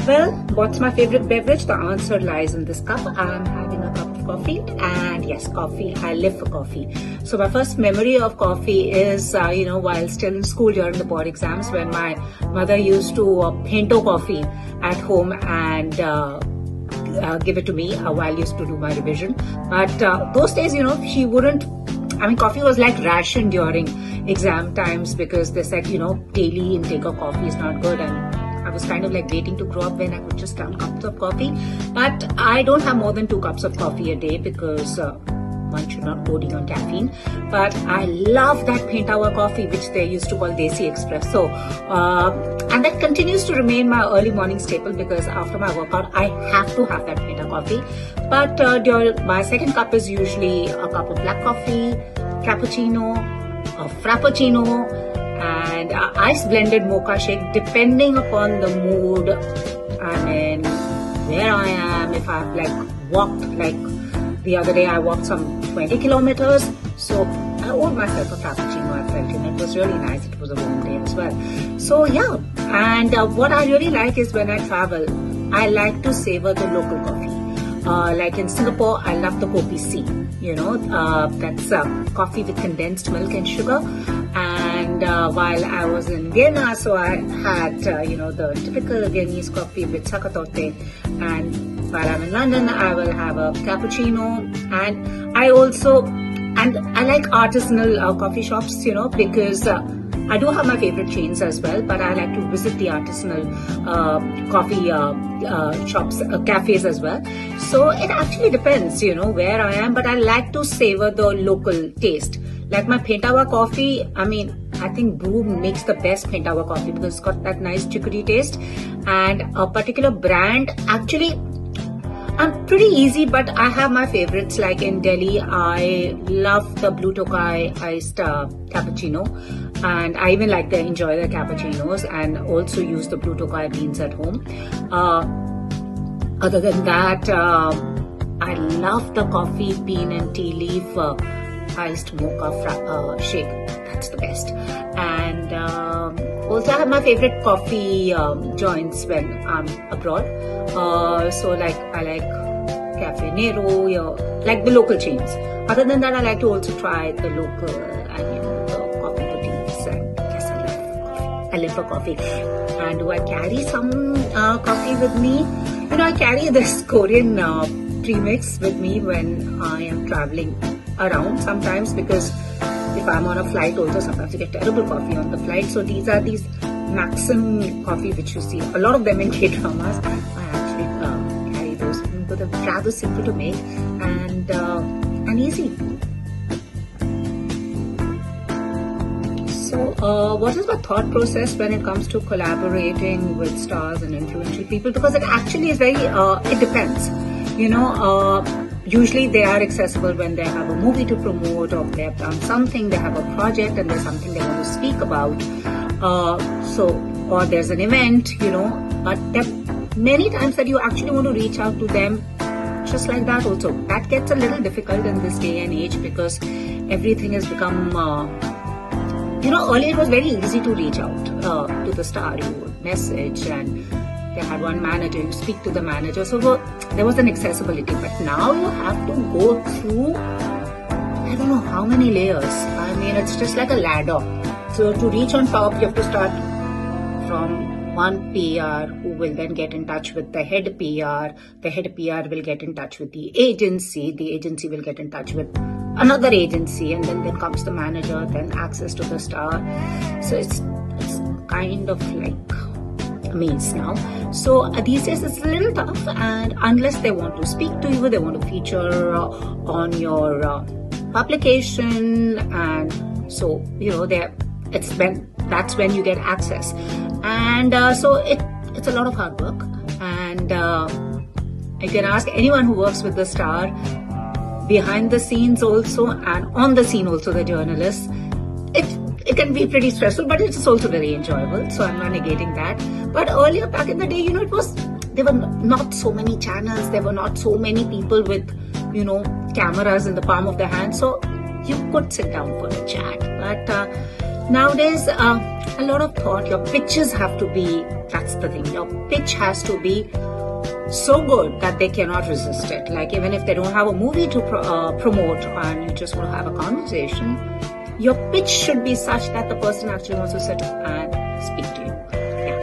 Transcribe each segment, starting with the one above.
Well, what's my favorite beverage? The answer lies in this cup. I'm having a cup of coffee, and yes, coffee. I live for coffee. So my first memory of coffee is, while still in school during the board exams, when my mother used to pinto coffee at home and give it to me while I used to do my revision. But those days, she wouldn't. I mean, coffee was like ration during exam times because they said, daily intake of coffee is not good, and I was kind of like waiting to grow up when I could just down cups of coffee. But I don't have more than 2 cups of coffee a day because one should not OD on caffeine. But I love that paint hour coffee, which they used to call Desi Espresso. And that continues to remain my early morning staple because after my workout, I have to have that paint hour coffee. But my second cup is usually a cup of black coffee, cappuccino, a frappuccino, and ice blended mocha shake depending upon the mood. I mean, where I am, if I've walked, the other day I walked some 20 kilometers, so I owed myself a frappuccino. I felt, it was really nice. It was a warm day as well. So yeah, and what I really like is when I travel, I like to savor the local coffee. Like in Singapore, I love the kopi C. That's coffee with condensed milk and sugar. And while I was in Vienna, so I had, the typical Viennese coffee with sakatote. And while I'm in London, I will have a cappuccino. And I like artisanal coffee shops, because I do have my favorite chains as well, but I like to visit the artisanal coffee shops, cafes as well. So it actually depends, where I am, but I like to savor the local taste. Like my paint hour coffee, I think Brew makes the best paint hour coffee because it's got that nice chicory taste. And a particular brand, actually, I'm pretty easy, but I have my favorites. Like in Delhi, I love the Blue Tokai iced cappuccino, and I even enjoy the cappuccinos and also use the Blue Tokai beans at home. Other than that, I love the coffee bean and tea leaf iced mocha shake. That's the best. And also I have my favorite coffee joints when I'm abroad. So I like Cafe Nero, like the local chains. Other than that, I like to also try the local and the coffee boutiques. And yes, I live for coffee. And do I carry some coffee with me? I carry this Korean premix with me when I am traveling around sometimes, because if I'm on a flight also, sometimes you get terrible coffee on the flight. So these are these Maxim coffee which you see a lot of them in kdramas. I actually carry those because they're rather simple to make and easy. So what is my thought process when it comes to collaborating with stars and influential people? Because it actually is very, it depends. Usually they are accessible when they have a movie to promote, or they have done something, they have a project and there's something they want to speak about. Or there's an event, but there are many times that you actually want to reach out to them just like that also. That gets a little difficult in this day and age because everything has become, earlier it was very easy to reach out to the star. You would message and they had one manager, you speak to the manager. So there was an accessibility. But now you have to go through, I don't know how many layers. It's just like a ladder. So to reach on top, you have to start from one PR who will then get in touch with the head PR. The head PR will get in touch with the agency. The agency will get in touch with another agency, and then comes the manager, then access to the star. So it's kind of like a maze now. So these days it's a little tough, and unless they want to speak to you, they want to feature on your publication, and so that's when you get access. And so it's a lot of hard work, and you can ask anyone who works with the star, behind the scenes also and on the scene also, the journalists. It can be pretty stressful, but it's also very enjoyable, so I'm not negating that. But earlier, back in the day, there were not so many channels, there were not so many people with cameras in the palm of their hand, so you could sit down for a chat. But Nowadays, a lot of thought. Your pitches have to be, that's the thing. Your pitch has to be so good that they cannot resist it. Like even if they don't have a movie to promote and you just want to have a conversation, your pitch should be such that the person actually wants to sit and speak to you. Yeah.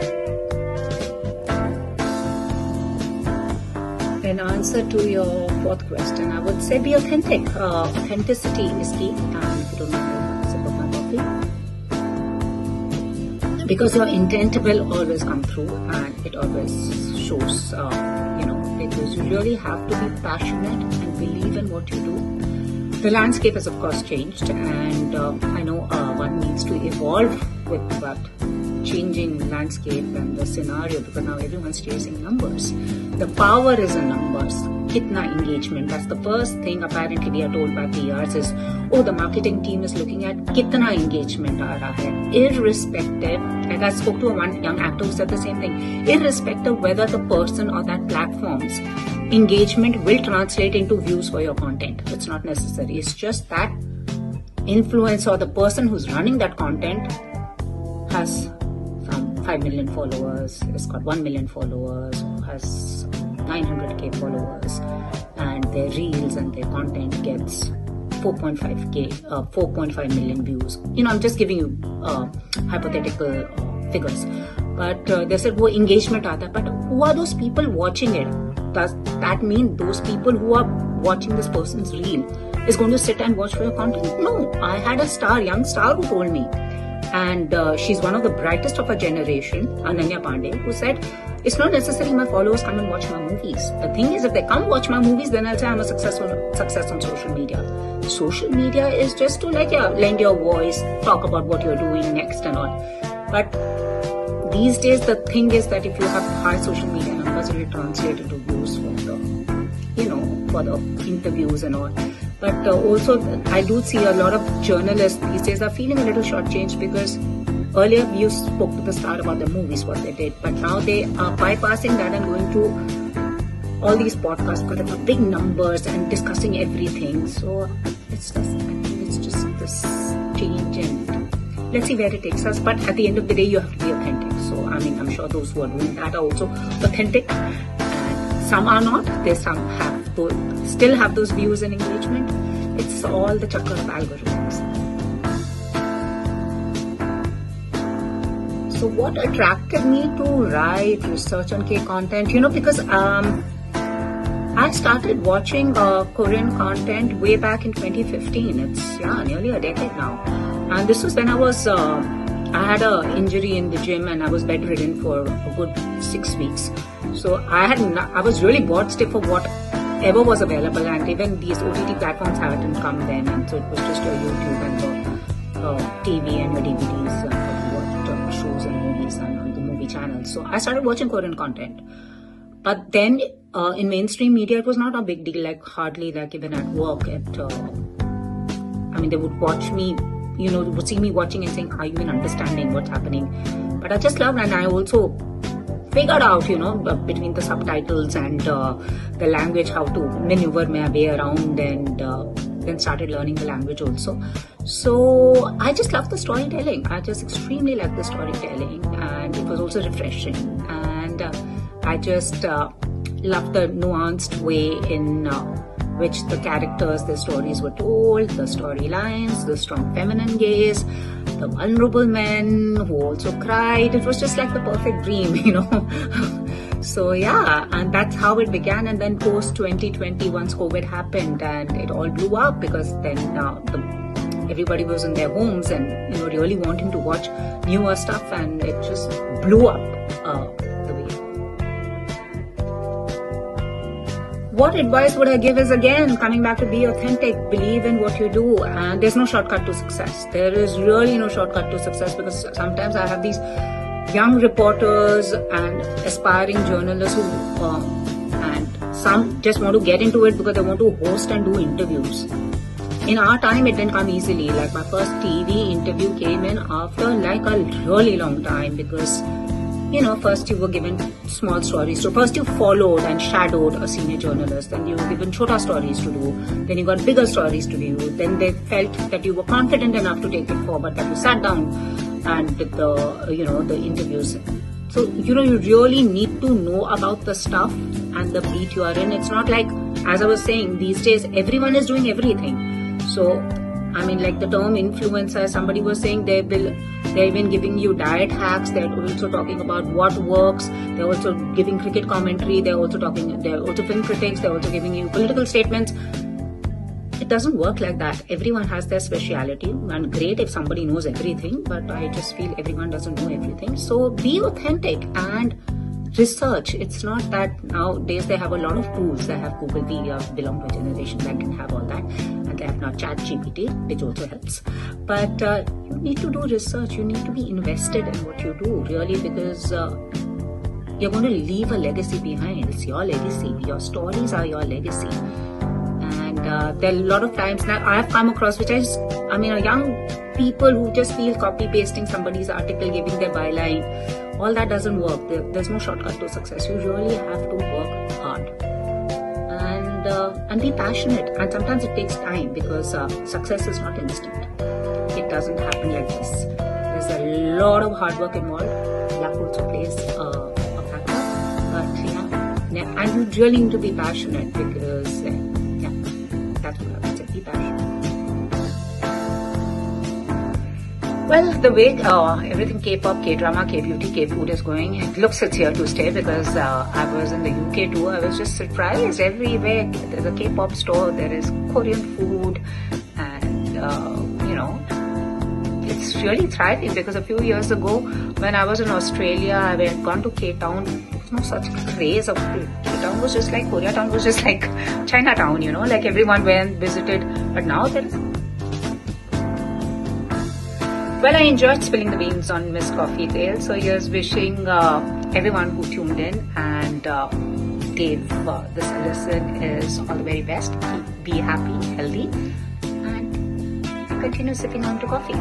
In answer to your fourth question, I would say be authentic. Authenticity is key. And if you don't know, sip of my coffee. Because your intent will always come through and it always shows, because you really have to be passionate and believe in what you do. The landscape has of course changed, and I know one needs to evolve with that changing landscape and the scenario, because now everyone's chasing numbers. The power is in numbers. Kitna engagement. That's the first thing apparently we are told by PRs is, oh, the marketing team is looking at kitna engagement aa raha hai. Irrespective, like I spoke to one young actor who said the same thing, irrespective whether the person or that platform's engagement will translate into views for your content. It's not necessary. It's just that influencer or the person who's running that content has 5 million followers, has got 1 million followers, has 900k followers, and their reels and their content gets 4.5 million views. I'm just giving you hypothetical figures. But they said, wo engagement aata hai. But who are those people watching it? Does that mean those people who are watching this person's reel is going to sit and watch for your content? No. I had a young star who told me. And she's one of the brightest of her generation, Ananya Pandey, who said, it's not necessary my followers come and watch my movies. The thing is, if they come watch my movies, then I'll say I'm a success on social media. Social media is just to lend your voice, talk about what you're doing next and all. But these days, the thing is that if you have high social media numbers, it will translate into views for the interviews and all. But also, I do see a lot of journalists these days are feeling a little shortchanged, because earlier you spoke to the star about the movies, what they did, but now they are bypassing that and going to all these podcasts because they've got big numbers and discussing everything. So it's just this change, and let's see where it takes us. But at the end of the day, you have to be authentic. So I'm sure those who are doing that are also authentic, and some are not. Still have those views and engagement. It's all the chakkar of algorithms. So what attracted me to write, research on K content? Because I started watching Korean content way back in 2015. It's nearly a decade now. And this was when I had an injury in the gym and I was bedridden for a good 6 weeks. So I was really bored stiff of whatever was available, and even these OTT platforms hadn't come then, and so it was just your YouTube and the TV and your DVDs and what shows and movies and on the movie channels. So I started watching Korean content. But then in mainstream media, it was not a big deal, hardly even at work. They would watch me, would see me watching and saying, are you even understanding what's happening? But I just loved, and I also figured out, between the subtitles and the language, how to maneuver my way around, and then started learning the language also. So I just love the storytelling. I just extremely like the storytelling, and it was also refreshing. And I just love the nuanced way in which the characters, their stories were told, the storylines, the strong feminine gaze, the vulnerable men who also cried. It was just like the perfect dream, So and that's how it began. And then post 2020, once COVID happened, and it all blew up, because then everybody was in their homes and really wanting to watch newer stuff, and it just blew up the way. What advice would I give is, again, coming back to be authentic, believe in what you do, and there's no shortcut to success. There is really no shortcut to success, because sometimes I have these young reporters and aspiring journalists who, and some just want to get into it because they want to host and do interviews. In our time, it didn't come easily. My first TV interview came in after a really long time, because first you were given small stories. So first you followed and shadowed a senior journalist, then you were given shorter stories to do, then you got bigger stories to do, then they felt that you were confident enough to take it forward, that you sat down and did the interviews. So, you really need to know about the stuff and the beat you are in. It's not like, as I was saying, these days everyone is doing everything. So, like the term influencer, somebody was saying they're even giving you diet hacks. They're also talking about what works. They're also giving cricket commentary. They're also film critics. They're also giving you political statements. It doesn't work like that. Everyone has their speciality, and great if somebody knows everything, but I just feel everyone doesn't know everything. So be authentic and research. It's not that nowadays they have a lot of tools. They have Google. We belong to a generation that can have all that, and they have now Chat GPT, which also helps. But you need to do research. You need to be invested in what you do, really, because you're going to leave a legacy behind. It's your legacy. Your stories are your legacy. There are a lot of times now I have come across, young people who just feel copy pasting somebody's article, giving their byline. All that doesn't work. There's no shortcut to success. You really have to work hard and be passionate. And sometimes it takes time, because success is not instant. It doesn't happen like this. There's a lot of hard work involved. Luck also plays a factor. But and you really need to be passionate, because that's what I would say. Be passionate. Well, the way everything K-pop, K-drama, K-beauty, K-food is going, it looks it's here to stay, because I was in the UK too. I was just surprised. Everywhere there's a K-pop store, there is Korean food, and it's really thriving, because a few years ago when I was in Australia, I had gone to K-Town. There was no such craze of K-Town. Was just like Koreatown was just like Chinatown, like everyone went, visited. But now there is. Well, I enjoyed spilling the beans on Miss Coffee Tale. So here's wishing everyone who tuned in and gave this a listen is all the very best. Be happy, healthy, and continue sipping on to coffee.